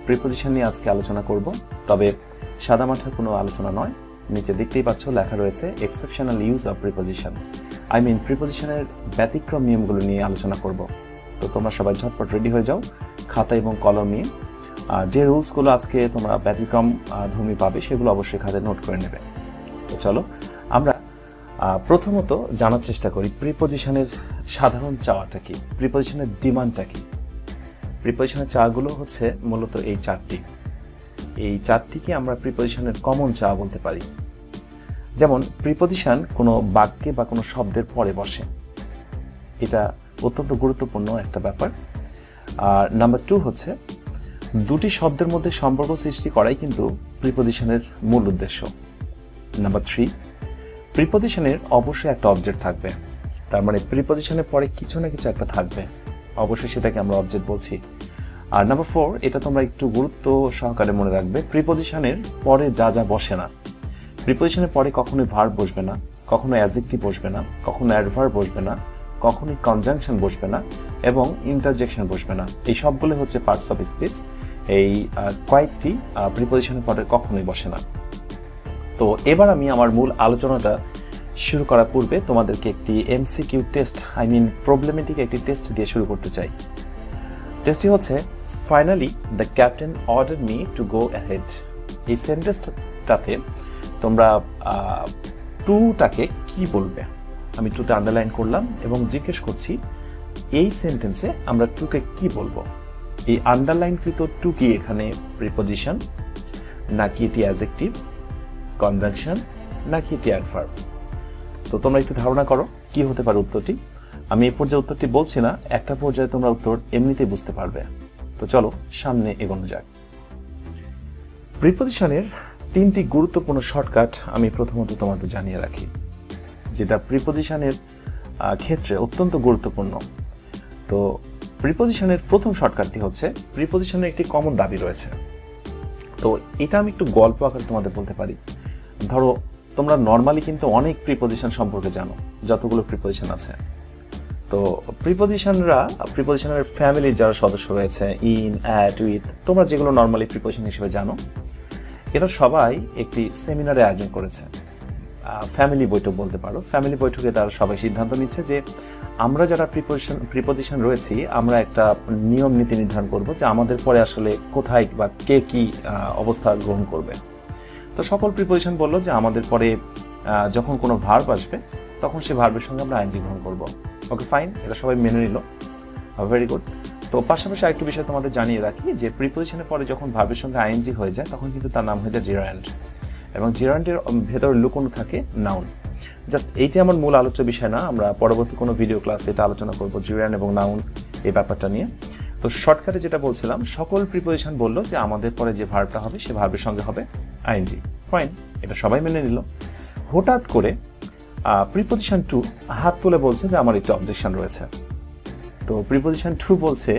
Preposition নিয়ে আজকে আলোচনা করব, তবে সাদামাটার কোনো আলোচনা নয়। নিচে দেখতেই পাচ্ছ লেখা রয়েছে এক্সেপশনাল ইউজ অফ প্রিপোজিশন। প্রিপোজিশনের ব্যতিক্রম নিয়মগুলো নিয়ে আলোচনা করব। তো তোমরা সবাই ঝটপট রেডি হয়ে যাও খাতা এবং কলম নিয়ে। যে রুলসগুলো আজকে তোমরা ব্যতিক্রম ধর্মী পাবে সেগুলো অবশ্যই খাতায় নোট করে নেবে। তো চলো আমরা প্রথমত জানার চেষ্টা করি প্রিপোজিশনের সাধারণ চাওয়াটা কি, প্রিপোজিশনের ডিমান্ডটা কি। প্রিপোজিশনের চাওয়াগুলো হচ্ছে মূলত এই চারটিকে আমরা প্রিপোজিশনের কমন চাওয়া বলতে পারি। যেমন প্রিপোজিশন কোনো বাক্যে বা কোনো শব্দের পরে বসে, এটা অত্যন্ত গুরুত্বপূর্ণ একটা ব্যাপার। আর নাম্বার 2 হচ্ছে দুটি শব্দের মধ্যে সম্পর্ক সৃষ্টি করাই কিন্তু প্রিপোজিশনের মূল উদ্দেশ্য। নাম্বার 3, প্রিপোজিশনের অবশ্যই একটা অবজেক্ট থাকবে, তার মানে প্রিপোজিশনের পরে কিছু না কিছু একটা থাকবে, অবশ্যই সেটাকে আমরা অবজেক্ট বলছি। আর নাম্বার 4, এটা তোমরা একটু গুরুত্ব সহকারে মনে রাখবে, প্রিপোজিশনের পরে যা যা বসে না। প্রিপোজিশনের পরে কখনোই ভার্ব বসবে না, কখনো অ্যাডজেক্টিভ বসবে না, কখনো অ্যাডভার্ব বসবে না, কখনোই কনজাংশন বসবে না এবং ইন্টারজেকশন বসবে না। এই সবগুলো হচ্ছে পার্টস অফ স্পিচ। এই কয়েকটি প্রিপোজিশনের পরে কখনোই বসে না। তো এবার আমি আমার মূল আলোচনাটা শুরু করার পূর্বে তোমাদেরকে একটি এমসিকিউ টেস্ট, প্রবলেমেটিক একটি টেস্ট দিয়ে শুরু করতে চাই। টেস্টটি হচ্ছে finally the captain order me to go ahead. এই সেন্টেন্সটাতে তোমরা টুটাকে কি বলবে? আমি টুটা আন্ডারলাইন করলাম এবং জিজ্ঞেস করছি এই সেন্টেন্সে আমরা টুকে কি বলবো। এই আন্ডারলাইনকৃত টু কি এখানে প্রিপোজিশন, নাকি এটি অ্যাডজেক্টিভ, কনজাংশন, নাকি এটি অ্যাডভার্ব? তো তোমরা একটু ধারণা করো কি হতে পারে উত্তরটি। আমি এই পর্যায়ে উত্তরটি বলছি না, একটা পর্যায়ে তোমরা উত্তর এমনিতেই বুঝতে পারবে। তো চলো সামনে এগোনো যাক। প্রিপোজিশনের 3টি গুরুত্বপূর্ণ শর্টকাট আমি প্রথমত তোমাদের জানিয়ে রাখি, যেটা প্রিপোজিশনের ক্ষেত্রে অত্যন্ত গুরুত্বপূর্ণ। তো প্রিপোজিশনের প্রথম শর্টকাটটি হচ্ছে প্রিপোজিশনের একটি কমন দাবি রয়েছে। তো এটা আমি একটু গল্প আকারে তোমাদের বলতে পারি। ধরো তোমরা নর্মালি কিন্তু অনেক প্রিপোজিশন সম্পর্কে জানো, যতগুলো প্রিপোজিশন আছে। তো প্রিপোজিশনের ফ্যামিলির যারা সদস্য রয়েছে, ইন, অ্যাট, উইথ, তোমরা যেগুলো নর্মালি প্রিপোজিশন হিসেবে জানো, এরা সবাই একটি সেমিনারে আয়োজন করেছে। ফ্যামিলি বৈঠক বলতে পারো। ফ্যামিলি বৈঠকে তারা সবাই সিদ্ধান্ত নিচ্ছে যে আমরা যারা প্রিপোজিশন রয়েছি, আমরা একটা নিয়ম নীতি নির্ধারণ করব যে আমাদের পরে আসলে কোথায় বা কে কি অবস্থা গ্রহণ করবে। তো সকল প্রিপোজিশন বললো যে আমাদের পরে যখন কোনো ভার্ব আসবে তখন সে ভার্বের সঙ্গে আমরা আইএনজি গ্রহণ করব। ওকে, ফাইন, এটা সবাই মেনে নিল, ভেরি গুড। তো পাশাপাশি আরেকটু বিষয় তোমাদের জানিয়ে রাখি যে প্রিপোজিশনের পরে যখন ভার্বের সঙ্গে আইএনজি হয়ে যায় তখন কিন্তু তার নাম হয়ে যায় জিরান্ড, এবং জিরান্ডের ভেতরে লুকোনো থাকে নাউন। জাস্ট এইটি আমার মূল আলোচ্য বিষয় না, আমরা পরবর্তী কোনো ভিডিও ক্লাসে এটা আলোচনা করবো জিরান্ড এবং নাউন এই ব্যাপারটা নিয়ে। তো শর্টকাটে যেটা বলছিলাম, সকল প্রিপোজিশন বললো যে আমাদের পরে যে ভার্বটা হবে সে ভার্বের সঙ্গে হবে আইএনজি, ফাইন, এটা সবাই মেনে নিল। হঠাৎ করে প্রিপোজিশন 2 হাত তুলে বলছে যে আমার একটু অবজেকশন রয়েছে। তো প্রিপোজিশন 2 বলছে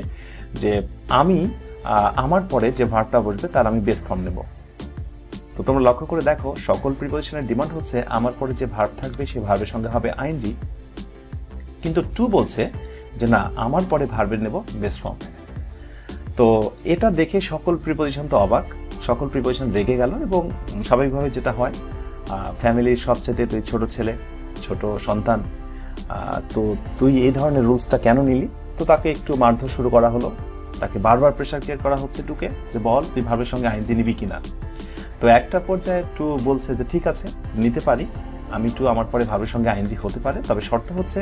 যে আমি আমার পরে যে ভার্বটা বসবে তার আমি বেস ফর্ম নেব। তো তোমরা লক্ষ্য করে দেখো, সকল প্রিপোজিশনের ডিমান্ড হচ্ছে আমার পরে যে ভার্ব থাকবে সেই ভার্বের সঙ্গে হবে আইএনজি, কিন্তু 2 বলছে যে না, আমার পরে ভার্বের নেব বেস ফর্ম। তো এটা দেখে সকল প্রিপোজিশন তো অবাক, সকল প্রিপোজিশন রেগে গেল, এবং স্বাভাবিকভাবে যেটা হয়, ফ্যামিলির সবচেয়ে তুই ছোট ছেলে, ছোট সন্তান, তো তুই এই ধরনের রুলসটা কেন নিলি? তো তাকে একটু মারধর শুরু করা হলো, তাকে বারবার প্রেশার ক্রিয়েট করা হচ্ছে টুকে যে বল তুই ভার্বের সঙ্গে আইএনজি নিবি কিনা। তো একটা পর্যায়ে টু বলছে যে ঠিক আছে, নিতে পারি, আমি টু আমার পরে ভার্বের সঙ্গে আইএনজি হতে পারে, তবে শর্ত হচ্ছে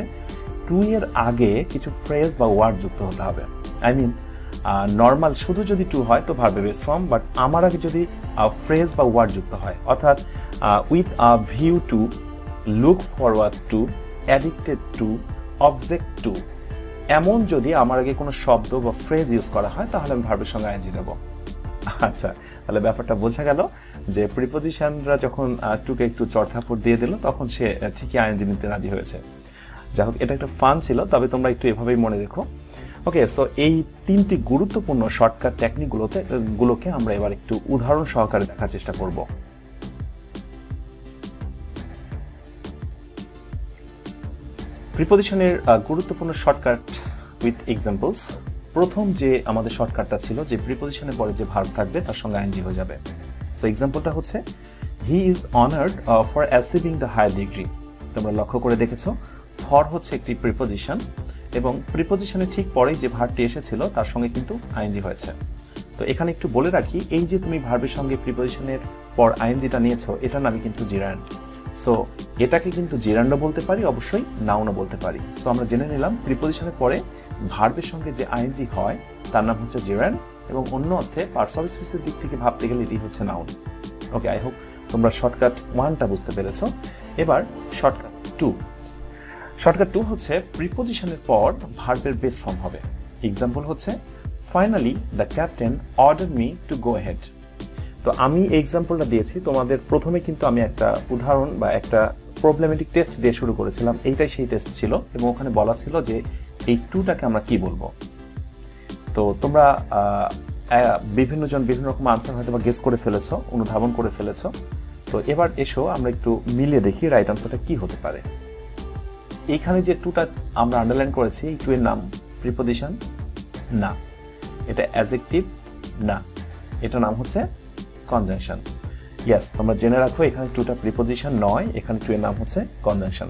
2 এর আগে কিছু ফ্রেজ বা ওয়ার্ড যুক্ত হতে হবে। নর্মাল শুধু যদি 2 হয় তো ভার্বে বেস ফর্ম, বাট আমার আগে যদি ফ্রেজ বা ওয়ার্ড যুক্ত হয়, অর্থাৎ with a view to, look forward to, addicted to, object to, এমন যদি আমার আগে কোনো শব্দ বা ফ্রেজ ইউজ করা হয় তাহলে আমি ভার্বের সঙ্গে আইএনজি দেব। আচ্ছা, তাহলে ব্যাপারটা বোঝা গেল যে প্রিপোজিশনরা যখন টুকে একটু চড়থাপড় দিয়ে দিল তখন সে ঠিকই আইএনজি নিতে রাজি হয়েছে। যাই হোক, এটা একটা ফান ছিল, তবে তোমরা একটু এভাবেই মনে রেখো। ওকে, সো এই 3টি গুরুত্বপূর্ণ শর্টকাট টেকনিকগুলোকে আমরা এবার একটু উদাহরণ সহকারে দেখার চেষ্টা করব। প্রিপোজিশনের গুরুত্বপূর্ণ শর্টকাট উইথ এক্সাম্পলস। প্রথম যে আমাদের শর্টকাটটা ছিল যে প্রিপোজিশনের পরে যে ভার্ব থাকবে তার সঙ্গে আইএনজি হয়ে যাবে। সো এক্সাম্পলটা হচ্ছে he is honoured for achieving the higher degree. তোমরা লক্ষ্য করে দেখেছো ফর হচ্ছে একটি প্রিপোজিশন এবং প্রিপোজিশনের ঠিক পরেই যে ভার্বটি এসেছিল তার সঙ্গে কিন্তু আইএনজি হয়েছে। তো এখানে একটু বলে রাখি, এই যে তুমি ভার্বের সঙ্গে প্রিপোজিশনের পর আইএনজিটা নিয়েছো এটার নামই কিন্তু জিরান্ড। সো এটাকে কিন্তু জিরান্ডও বলতে পারি, অবশ্যই নাউনও বলতে পারি। সো আমরা জেনে নিলাম প্রিপোজিশনের পরে ভার্বের সঙ্গে যে আইএনজি হয় তার নাম হচ্ছে জিরান্ড এবং অন্য অর্থে পার্টস অফ স্পিচের দিক থেকে ভাবতে গেলে এটি হচ্ছে নাউন। ওকে, আই হোপ তোমরা শর্টকাট 1টা বুঝতে পেরেছো। এবার শর্টকাট 2। শর্টকাট 2 হচ্ছে প্রিপোজিশনের পর ভার্বের বেস ফর্ম হবে। এক্সাম্পল হচ্ছে finally the captain order me to go head. তো আমি এই এক্সাম্পলটা দিয়েছি তোমাদের প্রথমে, কিন্তু আমি একটা উদাহরণ বা একটা প্রবলেমেটিক টেস্ট দিয়ে শুরু করেছিলাম। এইটাই সেই টেস্ট ছিল এবং ওখানে বলা ছিল যে এই টুটাকে আমরা কি বলবো। তো তোমরা বিভিন্ন জন বিভিন্ন রকম আনসার হয়তো বা গেস করে ফেলেছো, অনুধাবন করে ফেলেছো। তো এবার এসো আমরা একটু মিলিয়ে দেখি রাইট আনসারটা কি হতে পারে। এইখানে যে টুটা আমরা আন্ডারলাইন করেছি, এই টু এর নাম প্রিপোজিশন না, এটা অ্যাডজেক্টিভ না, এটা নাম হচ্ছে কনজাংশন। ইয়েস, তোমরা জেনে রাখো এখানে টুটা প্রিপোজিশন নয়, এখানে টু এর নাম হচ্ছে কনজাংশন।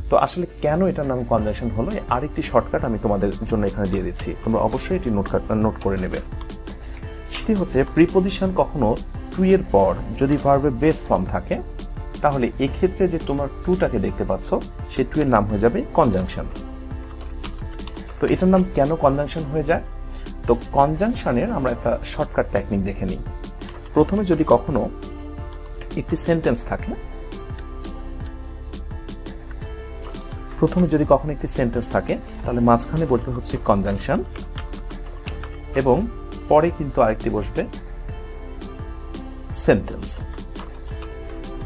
তো আসলে কেন এটার নাম কনজাংশন হলো, আরেকটি শর্টকাট আমি তোমাদের জন্য এখানে দিয়ে দিচ্ছি, তোমরা অবশ্যই এটি নোট করে নেবে। সেটি হচ্ছে প্রিপোজিশন কখনো টু এর পর যদি ভার্বের বেস ফর্ম থাকে তাহলে এক্ষেত্রে যে তোমার টুটাকে দেখতে পাচ্ছ সেই টু এর নাম হয়ে যাবে কনজাংশন। তো এটার নাম কেন কনজাংশন হয়ে যায়? তো কনজাংশনের আমরা একটা শর্টকাট টেকনিক দেখে নিই। প্রথমে যদি কখনো একটি সেন্টেন্স থাকে, তাহলে মাঝখানে বলতে হচ্ছে কনজাংশন এবং পরে কিন্তু আরেকটি বসবে সেন্টেন্স।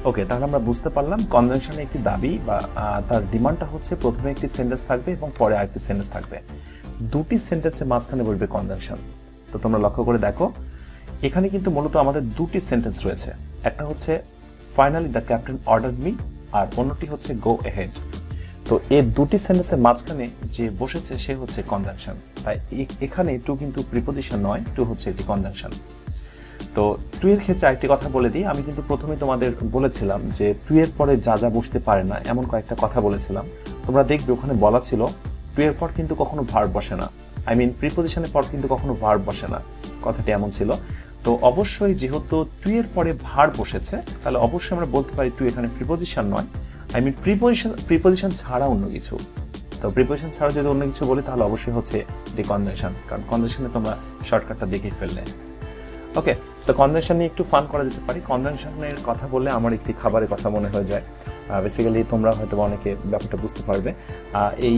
ওকে, তাহলে আমরা বুঝতে পারলাম কনজাংশনের একটি দাবি বা তার ডিমান্ডটা হচ্ছে প্রথমে একটি সেন্টেন্স থাকবে এবং পরে আরেকটি সেন্টেন্স থাকবে, দুটি সেন্টেন্সের মাঝখানে বসবে কনজাংশন। তো তোমরা লক্ষ্য করে দেখো এখানে কিন্তু মূলত আমাদের দুটি সেন্টেন্স রয়েছে, একটা হচ্ছে ফাইনালি দ্য ক্যাপ্টেন অর্ডারড মি আর অন্যটি হচ্ছে গো এহেড। তো এই দুটি সেন্টেন্সের মাঝখানে যে বসেছে সে হচ্ছে কনজাংশন। তাই এখানে টু কিন্তু প্রিপোজিশন নয়, টু হচ্ছে একটি কনজাংশন। তো টু এর ক্ষেত্রে আরেকটি কথা বলে দিই, আমি কিন্তু প্রথমে তোমাদের বলেছিলাম যে টু এর পরে যা যা বসতে পারে না এমন কয়েকটা কথা বলেছিলাম। তোমরা দেখবে ওখানে বলা ছিল টু এর পর কিন্তু কখনো ভার্ব বসে না, প্রিপোজিশনের পর কিন্তু কখনো ভার্ব বসে না, কথাটি এমন ছিল। তো অবশ্যই যেহেতু টু এর পরে ভার্ব বসেছে তাহলে অবশ্যই আমরা বলতে পারি টু এখানে প্রিপোজিশন নয়, প্রিপোজিশন ছাড়া অন্য কিছু। তো প্রিপোজিশন ছাড়া যদি অন্য কিছু বলি তাহলে অবশ্যই হচ্ছে এটি কনজাংশন, কারণ কনজাংশনে তোমরা শর্টকাটটা দেখে ফেললে। ওকে, তো কনজাংশন নিয়ে একটু ফান করা যেতে পারে। কনজাংশনের কথা বললে আমার একটি খাবারের কথা মনে হয়ে যায়। বেসিক্যালি তোমরা হয়তো অনেকে ব্যাপারটা বুঝতে পারবে। এই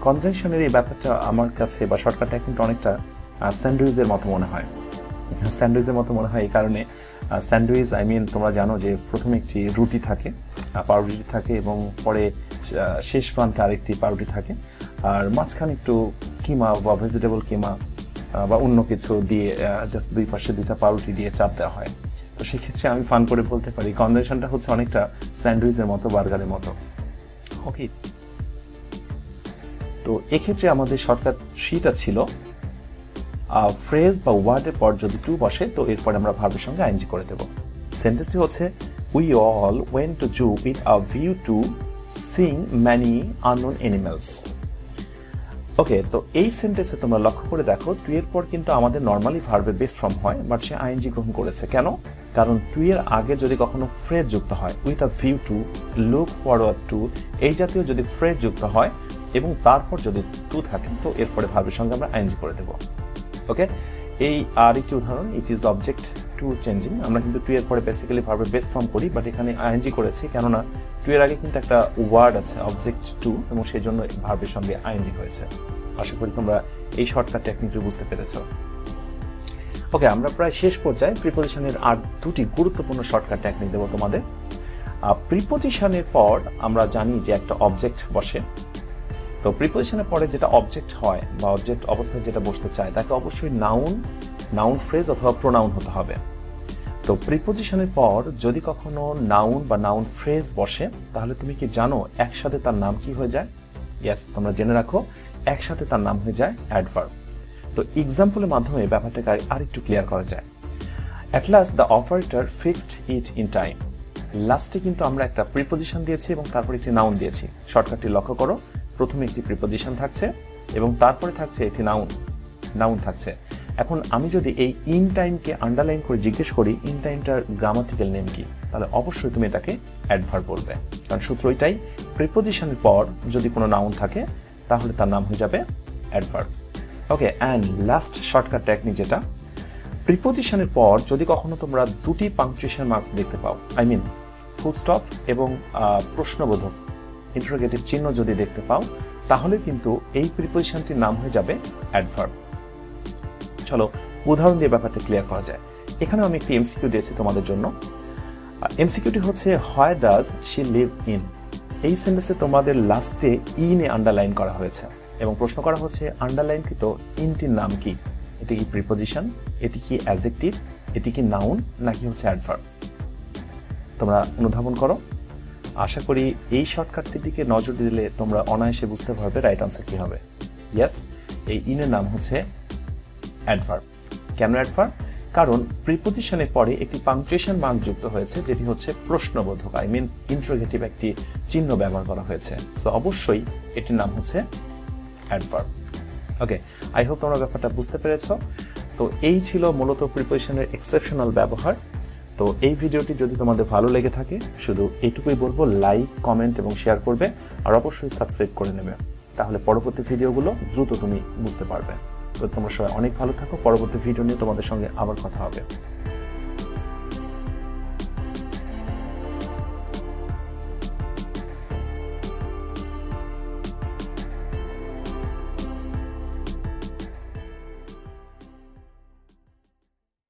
কনজাংশনের এই ব্যাপারটা আমার কাছে বা শর্টকাটটা কিন্তু অনেকটা স্যান্ডউইচের মতো মনে হয়। এই কারণে স্যান্ডউইচ তোমরা জানো যে প্রথমে একটি রুটি থাকে, পাউরুটি থাকে এবং পরে শেষ প্রান্তে আরেকটি পাউরুটি থাকে আর মাঝখানে একটু কিমা বা ভেজিটেবল কিমা বা অন্য কিছু দিয়ে জাস্ট দুই পাশে দুইটা পাউরুটি দিয়ে চাপ দেওয়া হয়। তো সেক্ষেত্রে আমি ফান করে বলতে পারি কনজাংশনটা হচ্ছে অনেকটা স্যান্ডউইচের মতো, বার্গারের মতো। ওকে, তো এক্ষেত্রে আমাদের শর্টকাট শিটা ছিল ফ্রেজ বা ওয়ার্ডের পর যদি টু বসে তো এরপরে আমরা ভার্বের সঙ্গে আইএনজি করে দেব। সেন্টেন্সটি হচ্ছে we all went to zoo with a view to sing many unknown animals. Okay, তো এই সেন্টেন্সে তোমরা লক্ষ্য করে দেখো টু এর পর কিন্তু আমাদের নর্মালি ভার্বের বেস ফর্ম হয়, বাট সে আইএনজি গ্রহণ করেছে। কেন? কারণ টু এর আগে যদি কখনো ফ্রেজ যুক্ত হয়, with a view to, look forward two, এই জাতীয় যদি ফ্রেজ যুক্ত হয় এবং তারপর যদি টু থাকে তো এরপরে ভার্বের সঙ্গে আমরা আইএনজি করে দেব। ওকে, এই আরেকটি উদাহরণ, it is object to changing. আমরা কিন্তু টু এর পরে বেসিক্যালি ভার্বের বেস ফর্ম করি, বাট এখানে আইএনজি করেছি কেননা টু এর আগে কিন্তু একটা ওয়ার্ড আছে অবজেক্ট টু এবং সেই জন্য ভার্বের সঙ্গে আইএনজি হয়েছে। আশা করি তোমরা এই শর্টকাট টেকনিকটি বুঝতে পেরেছো। ওকে, আমরা প্রায় শেষ পর্যায়ে প্রিপোজিশনের আর দুটি গুরুত্বপূর্ণ শর্টকাট টেকনিক দেবো তোমাদের। প্রিপোজিশনের পর আমরা জানি যে একটা অবজেক্ট বসে। তো প্রিপোজিশনের পরে যেটা অবজেক্ট হয় বা অবজেক্ট অবস্থায় যেটা বসতে চায় তাকে অবশ্যই নাউন ফ্রেজ অথবা প্রোনাউন হতে হবে। তো প্রিপোজিশনের পর যদি কখনো নাউন বা নাউন ফ্রেজ বসে তাহলে তুমি কি জানো একসাথে তার নাম কি হয়ে যায়? ইয়েস, তোমরা জেনে রাখো একসাথে তার নাম হয়ে যায় অ্যাডভার্ব। তো এক্সাম্পলের মাধ্যমে ব্যাপারটাকে আরেকটু ক্লিয়ার করা যায়। At last the operator fixed it in time. লাস্টে কিন্তু আমরা একটা প্রিপোজিশন দিয়েছি এবং তারপর একটি নাউন দিয়েছি। শর্টকাটটি লক্ষ্য করো, প্রথমে একটি প্রিপোজিশন থাকছে এবং তারপরে থাকছে একটি নাউন থাকছে। এখন আমি যদি এই ইন টাইমকে আন্ডারলাইন করে জিজ্ঞেস করি ইন টাইমটার গ্রামাটিক্যাল নেম কি, তাহলে অবশ্যই তুমি এটাকে অ্যাডভার্ব বলবে, কারণ সূত্র এটাই, প্রিপোজিশনের পর যদি কোনো নাউন থাকে তাহলে তার নাম হয়ে যাবে adverb. Okay, and last shortcut technique যেটা, প্রিপোজিশনের পর যদি কখনো তোমরা দুটি পাংচুয়েশন মার্কস দেখতে পাও, আই মিন ফুল স্টপ এবং প্রশ্নবোধক ইন্টারোগেটিভ চিহ্ন যদি দেখতে পাও, তাহলে কিন্তু এই প্রিপোজিশনটির নাম হয়ে যাবে অ্যাডভার্ব। চলো উদাহরণ দিয়ে ব্যাপারটা ক্লিয়ার করা যায়। এখানে আমি একটি এমসিকিউ দিয়েছি তোমাদের জন্য। এমসিকিউটি হচ্ছে where does she live in. এই সেন্টেন্সে তোমাদের লাস্টে ইনে আন্ডারলাইন করা হয়েছে এবং প্রশ্ন করা হচ্ছে আন্ডারলাইনকৃত ইনটির নাম কি। এটি কি প্রিপোজিশন, এটি কি অ্যাডজেক্টিভ, এটি কি নাউন, নাকি হচ্ছে অ্যাডভার্ব? তোমরা অনুধাবন করো। আশা করি এই শর্টকাটটির দিকে নজর দিলে তোমরা অনায়াসে বুঝতে পারবে রাইট আনসার কি হবে। ইয়েস, এই ইনের নাম হচ্ছে অ্যাডভার্ব। কেন অ্যাডভার্ব? কারণ প্রিপোজিশনের পরে একটি পাংচুয়েশন মার্ক যুক্ত হয়েছে, যেটি হচ্ছে প্রশ্নবোধক, আই মিন ইন্টারোগেটিভ একটি চিহ্ন ব্যবহার করা হয়েছে। সো অবশ্যই এটির নাম হচ্ছে অ্যাডভার্ব। ওকে, আই হোপ তোমরা ব্যাপারটা বুঝতে পেরেছো। তো এই ছিল মূলত প্রিপোজিশনের এক্সেপশনাল ব্যবহার। তো এই ভিডিওটি যদি তোমাদের ভালো লেগে থাকে, শুধু এইটুকুই বলবো, লাইক, কমেন্ট এবং শেয়ার করবে, আর অবশ্যই সাবস্ক্রাইব করে নেবে, তাহলে পরবর্তী ভিডিওগুলো দ্রুত তুমি বুঝতে পারবে। তো তোমরা সবাই অনেক ভালো থাকো। পরবর্তী ভিডিও নিয়ে তোমাদের সঙ্গে আবার কথা হবে।